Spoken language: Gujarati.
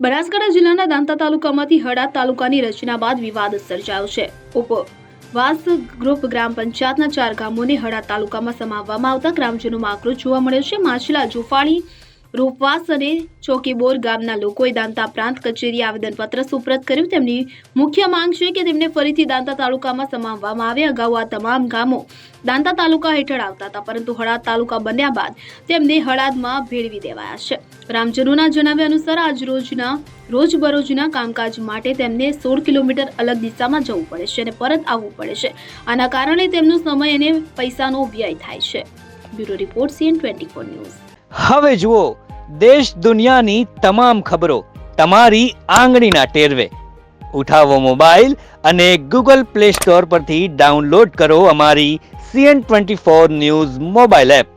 બનાસકાંઠા જિલ્લાના દાંતા તાલુકામાંથી હળાદ તાલુકાની રચના બાદ વિવાદ સર્જાયો છે. ઉપવાસ ગ્રુપ ગ્રામ પંચાયતના 4 ગામોને હળાદ તાલુકામાં સમાવવામાં આવતા ગ્રામજનોમાં આક્રોશ જોવા મળ્યો છે. માછલા, જોફાળી, રૂપવાસ અને ચોકીબોર ગામના લોકોએ દાંતા પ્રાંત કચેરીએ આવેદનપત્ર સુપ્રત કર્યું. તેમની મુખ્ય માંગ છે કે તેમને ફરીથી દાંતા તાલુકામાં સમાવવામાં આવે. અગાઉ આ તમામ ગામો દાંતા તાલુકા હેઠળ આવતા હતા, પરંતુ હળાદ તાલુકા બન્યા બાદ તેમને હળાદમાં ભેળવી દેવાયા છે. ગ્રામજનોના જણાવ્યા અનુસાર રોજબરોજના કામકાજ માટે તેમને 16 કિલોમીટર અલગ દિશામાં જવું પડે છે અને પરત આવવું પડે છે. આના કારણે તેમનો સમય અને પૈસાનો વ્યય થાય છે. Bureau report CN24 news. હવે જુઓ દેશ દુનિયાની તમામ ખબરો તમારી આંગળીના ટેરવે. ઉઠાવો મોબાઈલ અને Google Play Store પરથી ડાઉનલોડ કરો અમારી CN24 ન્યૂઝ મોબાઈલ એપ.